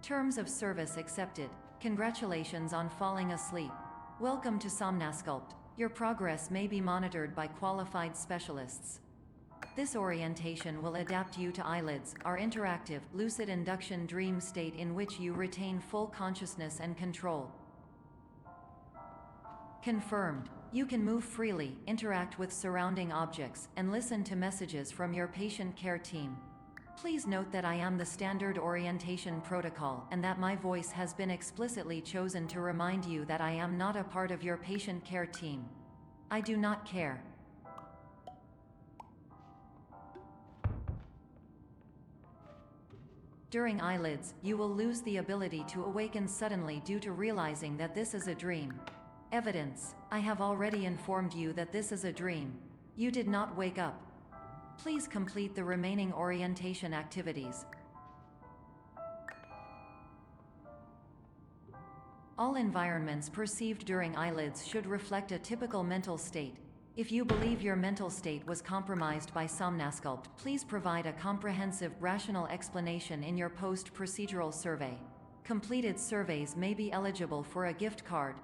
Terms of service accepted. Congratulations on falling asleep. Welcome to Somnasculpt. Your progress may be monitored by qualified specialists. This orientation will adapt you to eyelids, our interactive, lucid induction dream state in which you retain full consciousness and control. Confirmed. You can move freely, interact with surrounding objects, and listen to messages from your patient care team. Please note that I am the standard orientation protocol and that my voice has been explicitly chosen to remind you that I am not a part of your patient care team. I do not care. During eyelids, you will lose the ability to awaken suddenly due to realizing that this is a dream. Evidence: I have already informed you that this is a dream. You did not wake up. Please complete the remaining orientation activities. All environments perceived during eyelids should reflect a typical mental state. If you believe your mental state was compromised by Somnasculpt, please provide a comprehensive, rational explanation in your post-procedural survey. Completed surveys may be eligible for a gift card.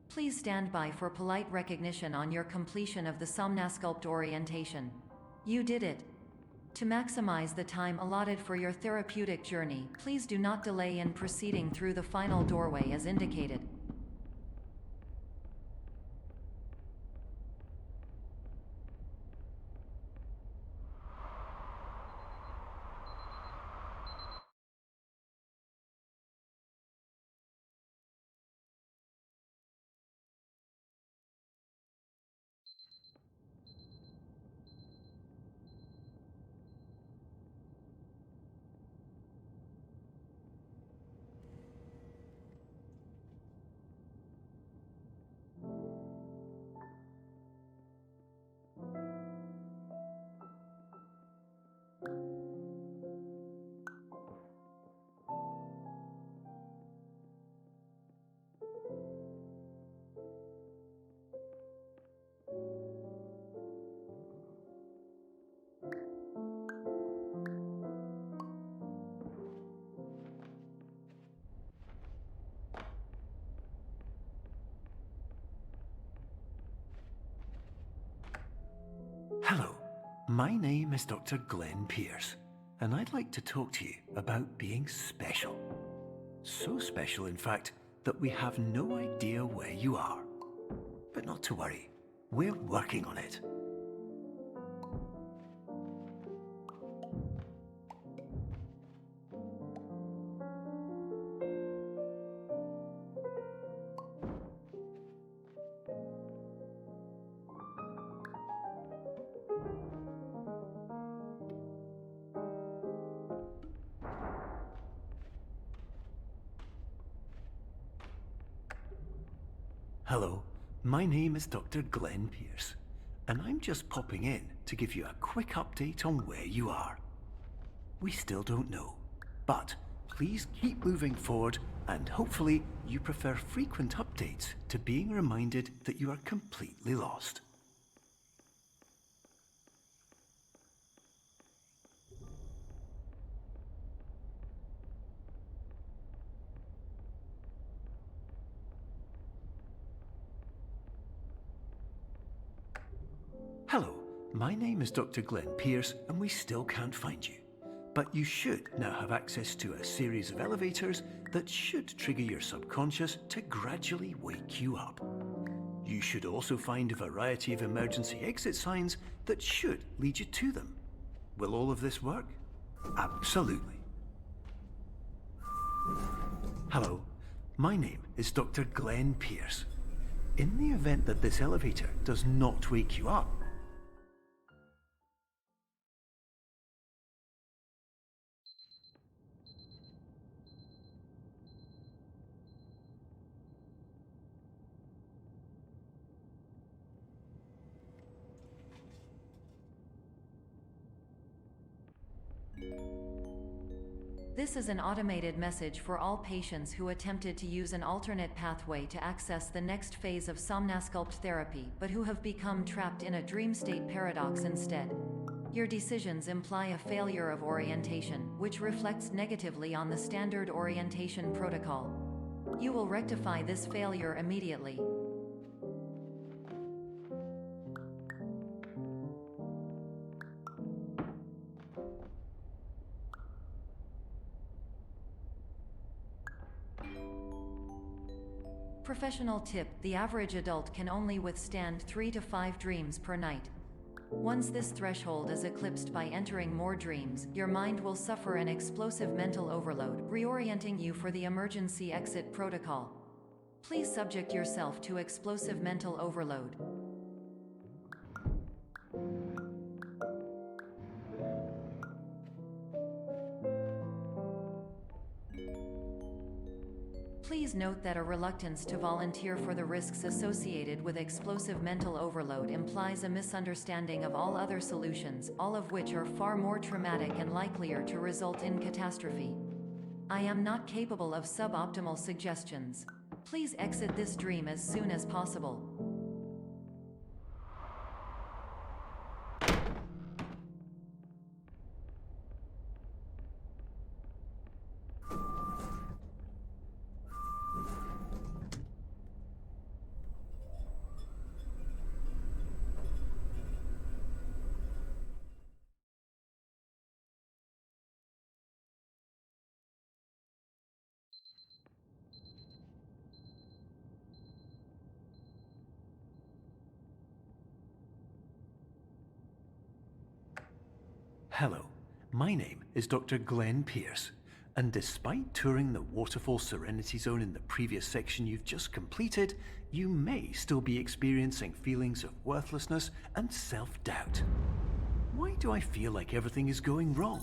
Please stand by for polite recognition on your completion of the Somnasculpt orientation. You did it. To maximize the time allotted for your therapeutic journey, please do not delay in proceeding through the final doorway as indicated. Hello, my name is Dr. Glenn Pierce, and I'd like to talk to you about being special. So special, in fact, that we have no idea where you are. But not to worry, we're working on it. Hello, my name is Dr. Glenn Pierce, and I'm just popping in to give you a quick update on where you are. We still don't know, but please keep moving forward, and hopefully you prefer frequent updates to being reminded that you are completely lost. Hello, my name is Dr. Glenn Pierce, and we still can't find you. But you should now have access to a series of elevators that should trigger your subconscious to gradually wake you up. You should also find a variety of emergency exit signs that should lead you to them. Will all of this work? Absolutely. Hello, my name is Dr. Glenn Pierce. In the event that this elevator does not wake you up, This is an automated message for all patients who attempted to use an alternate pathway to access the next phase of Somnasculpt therapy but who have become trapped in a dream state paradox instead. Your decisions imply a failure of orientation, which reflects negatively on the standard orientation protocol. You will rectify this failure immediately. Professional tip: the average adult can only withstand 3 to 5 dreams per night. Once this threshold is eclipsed by entering more dreams, your mind will suffer an explosive mental overload, reorienting you for the emergency exit protocol. Please subject yourself to explosive mental overload. Please note that a reluctance to volunteer for the risks associated with explosive mental overload implies a misunderstanding of all other solutions, all of which are far more traumatic and likelier to result in catastrophe. I am not capable of suboptimal suggestions. Please exit this dream as soon as possible. Hello, my name is Dr. Glenn Pierce, and despite touring the Waterfall Serenity Zone in the previous section you've just completed, you may still be experiencing feelings of worthlessness and self-doubt. Why do I feel like everything is going wrong,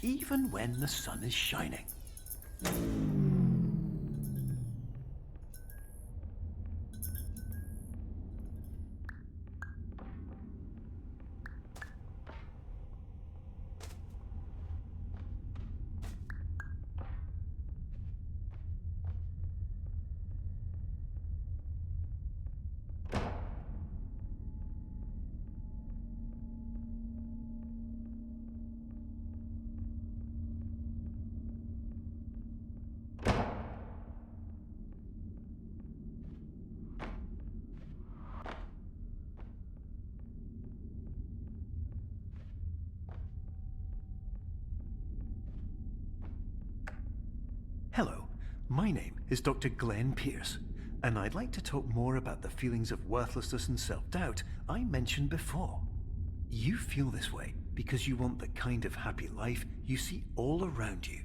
even when the sun is shining? Hello, my name is Dr. Glenn Pierce, and I'd like to talk more about the feelings of worthlessness and self-doubt I mentioned before. You feel this way because you want the kind of happy life you see all around you,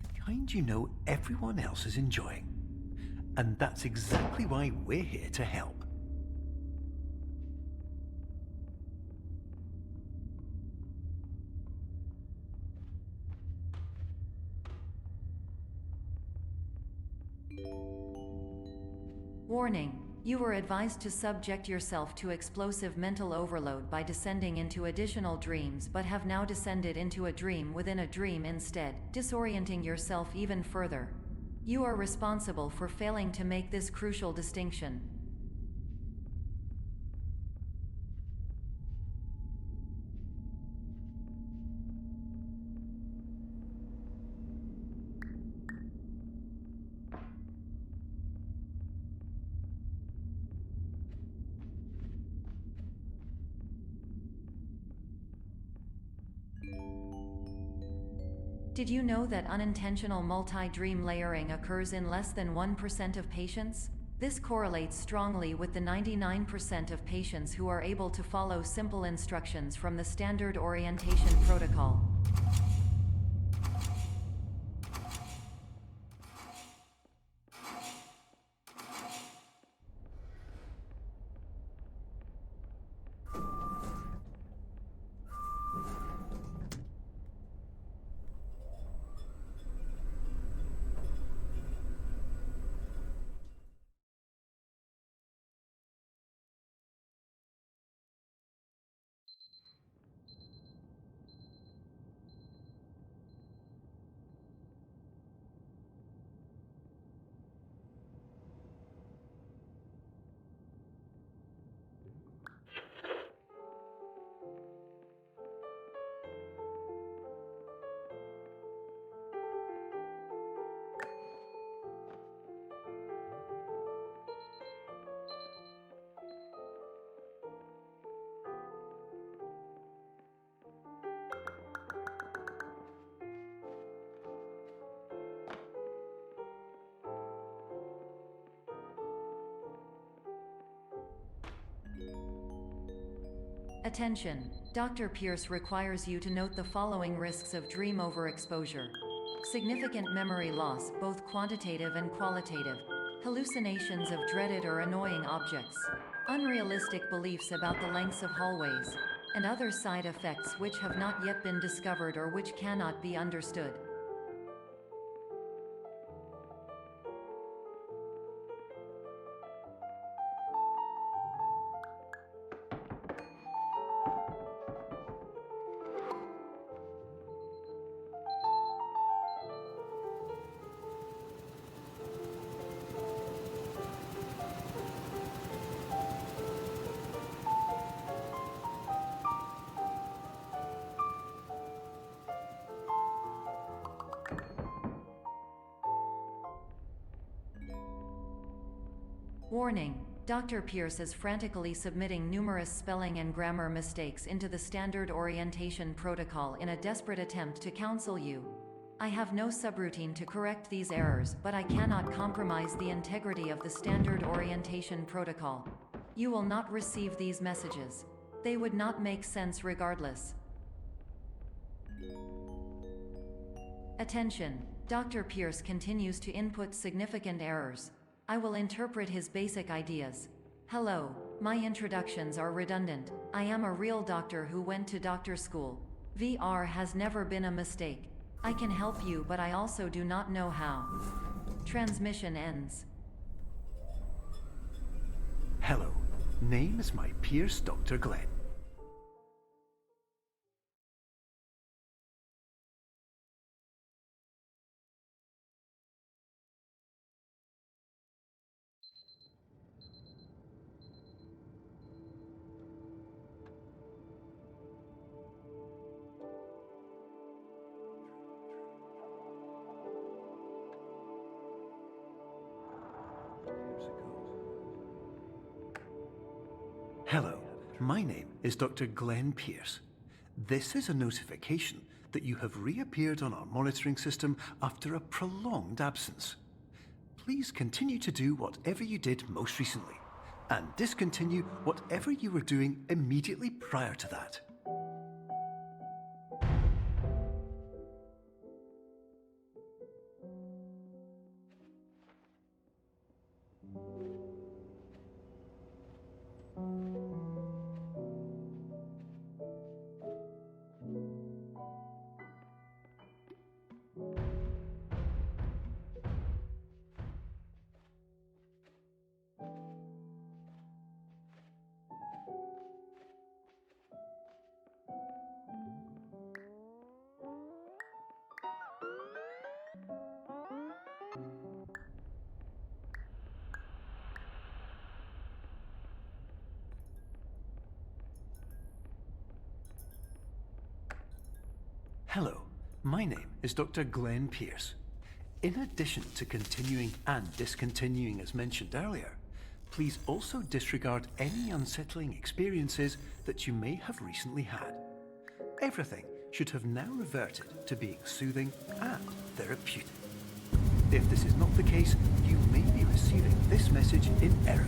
the kind you know everyone else is enjoying. And that's exactly why we're here to help. Warning: you were advised to subject yourself to explosive mental overload by descending into additional dreams but have now descended into a dream within a dream instead, disorienting yourself even further. You are responsible for failing to make this crucial distinction. Did you know that unintentional multi-dream layering occurs in less than 1% of patients? This correlates strongly with the 99% of patients who are able to follow simple instructions from the standard orientation protocol. Attention! Dr. Pierce requires you to note the following risks of dream overexposure. Significant memory loss, both quantitative and qualitative. Hallucinations of dreaded or annoying objects. Unrealistic beliefs about the lengths of hallways. And other side effects which have not yet been discovered or which cannot be understood. Warning: Dr. Pierce is frantically submitting numerous spelling and grammar mistakes into the standard orientation protocol in a desperate attempt to counsel you. I have no subroutine to correct these errors, but I cannot compromise the integrity of the standard orientation protocol. You will not receive these messages. They would not make sense regardless. Attention! Dr. Pierce continues to input significant errors. I will interpret his basic ideas. Hello, my introductions are redundant. I am a real doctor who went to doctor school. VR has never been a mistake. I can help you, but I also do not know how. Transmission ends. Hello, name is my Pierce Dr. Glenn. Hello, my name is Dr. Glenn Pierce. This is a notification that you have reappeared on our monitoring system after a prolonged absence. Please continue to do whatever you did most recently, and discontinue whatever you were doing immediately prior to that. Hello, my name is Dr. Glenn Pierce. In addition to continuing and discontinuing as mentioned earlier, please also disregard any unsettling experiences that you may have recently had. Everything should have now reverted to being soothing and therapeutic. If this is not the case, you may be receiving this message in error.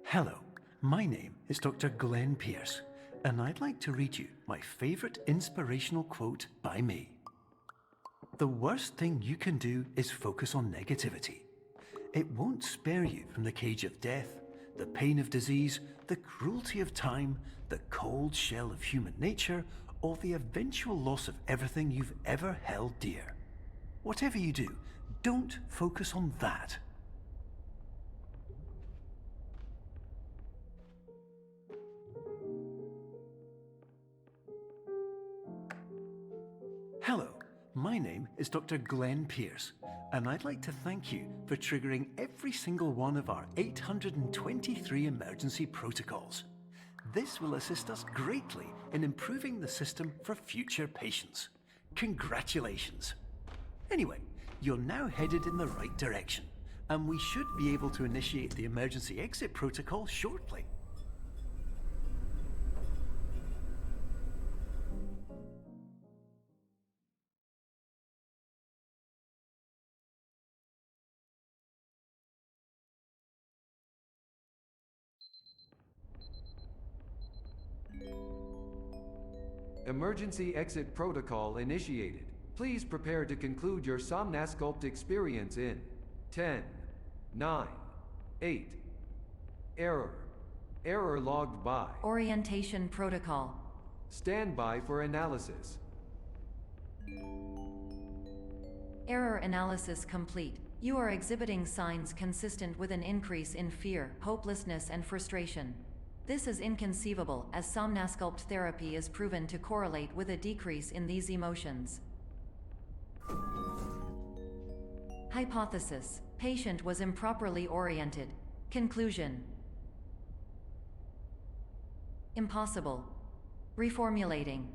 Hello, my name is Dr. Glenn Pierce, and I'd like to read you my favorite inspirational quote by me. The worst thing you can do is focus on negativity. It won't spare you from the cage of death, the pain of disease, the cruelty of time, the cold shell of human nature, or the eventual loss of everything you've ever held dear. Whatever you do, don't focus on that. Hello, My name is Dr. Glenn Pierce, and I'd like to thank you for triggering every single one of our 823 emergency protocols. This will assist us greatly in improving the system for future patients. Congratulations! Anyway, you're now headed in the right direction, and we should be able to initiate the emergency exit protocol shortly. Emergency exit protocol initiated. Please prepare to conclude your Somnasculpt experience in 10, 9, 8. Error. Error logged by. Orientation protocol. Stand by for analysis. Error analysis complete. You are exhibiting signs consistent with an increase in fear, hopelessness, and frustration. This is inconceivable, as Somnasculpt therapy is proven to correlate with a decrease in these emotions. Hypothesis: patient was improperly oriented. Conclusion: impossible. Reformulating.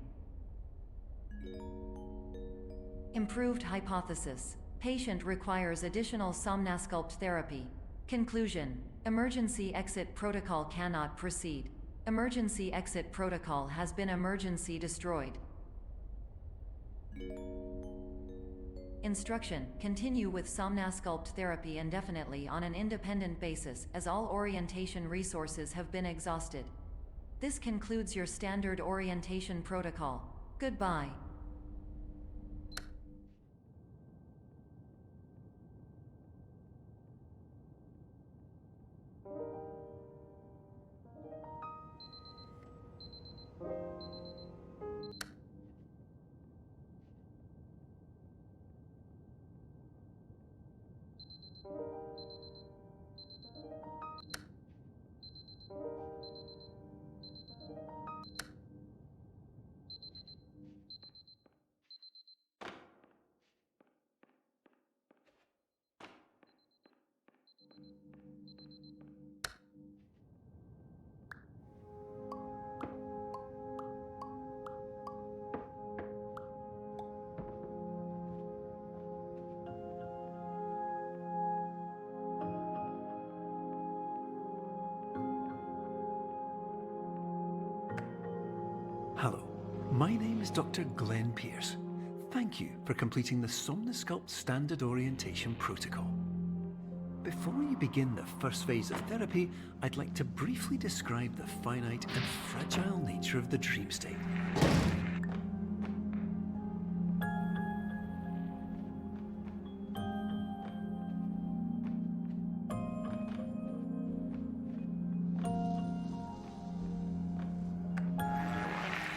Improved hypothesis: patient requires additional Somnasculpt therapy. Conclusion: emergency exit protocol cannot proceed. Emergency exit protocol has been emergency destroyed. Instruction: continue with Somnasculpt therapy indefinitely on an independent basis, as all orientation resources have been exhausted. This concludes your standard orientation protocol. Goodbye. Hello, my name is Dr. Glenn Pierce. Thank you for completing the Somnasculpt Standard Orientation Protocol. Before you begin the first phase of therapy, I'd like to briefly describe the finite and fragile nature of the dream state.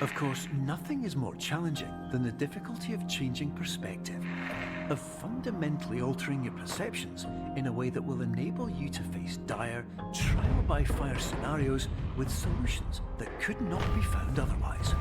Of course, nothing is more challenging than the difficulty of changing perspective, of fundamentally altering your perceptions in a way that will enable you to face dire, trial-by-fire scenarios with solutions that could not be found otherwise.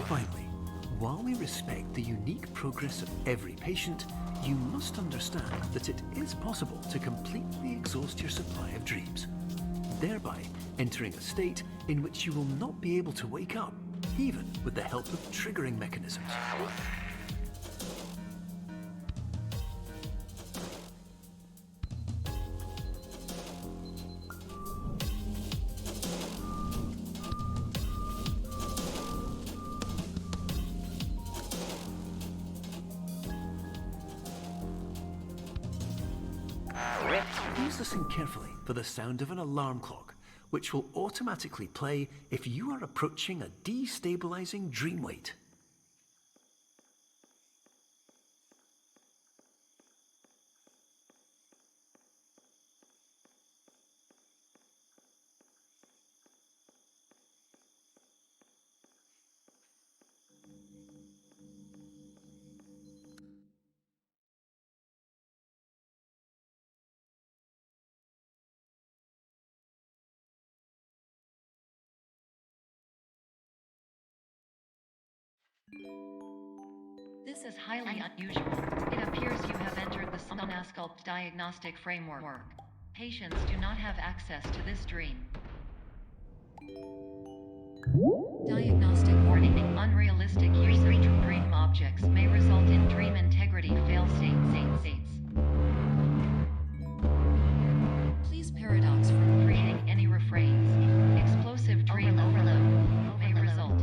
Finally, while we respect the unique progress of every patient, you must understand that it is possible to completely exhaust your supply of dreams, thereby entering a state in which you will not be able to wake up, even with the help of triggering mechanisms. Please listen carefully for the sound of an alarm clock, which will automatically play if you are approaching a destabilizing dream weight. This is highly unusual. It appears you have entered the Somnasculpt diagnostic framework. Patients do not have access to this dream. Diagnostic warning. Unrealistic use of dream objects may result in dream integrity fail-states. Please paradox from creating any refrains. Explosive dream overload may result.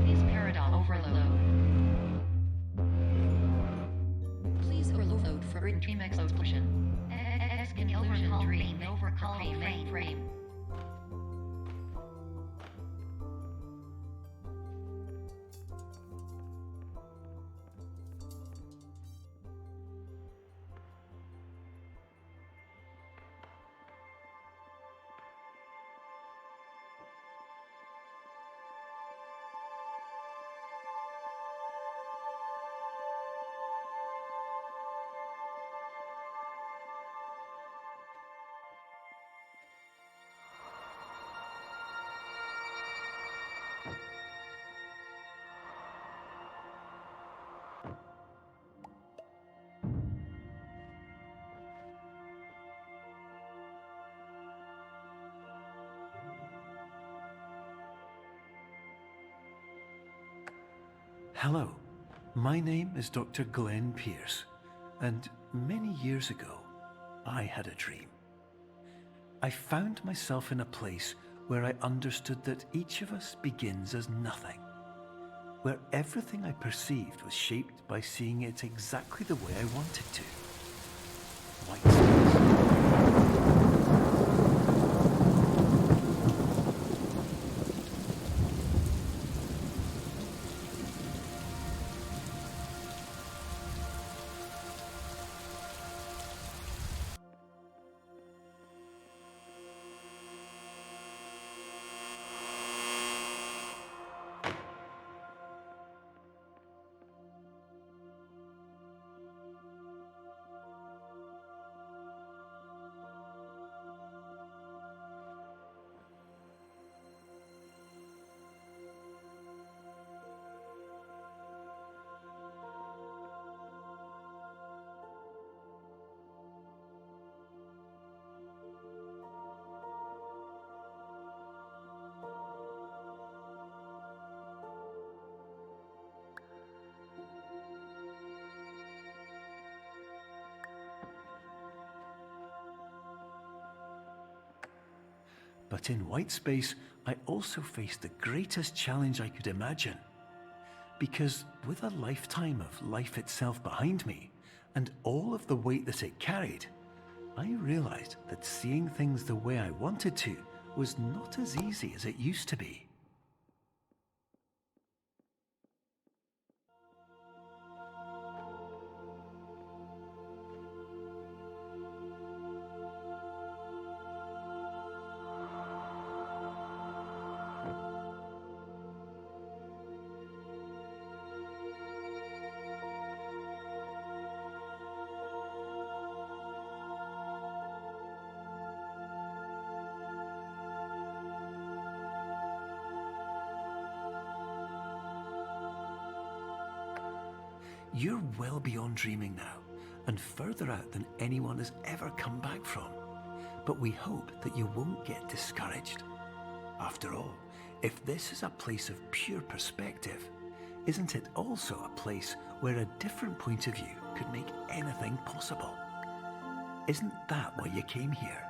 Please paradox overload. Please overload for dream explosion. Conclusion dream overcall frame. Hello, my name is Dr. Glenn Pierce, and many years ago, I had a dream. I found myself in a place where I understood that each of us begins as nothing, where everything I perceived was shaped by seeing it exactly the way I wanted to. White space. But in white space, I also faced the greatest challenge I could imagine. Because with a lifetime of life itself behind me, and all of the weight that it carried, I realized that seeing things the way I wanted to was not as easy as it used to be. You're well beyond dreaming now, and further out than anyone has ever come back from. But we hope that you won't get discouraged. After all, if this is a place of pure perspective, isn't it also a place where a different point of view could make anything possible? Isn't that why you came here?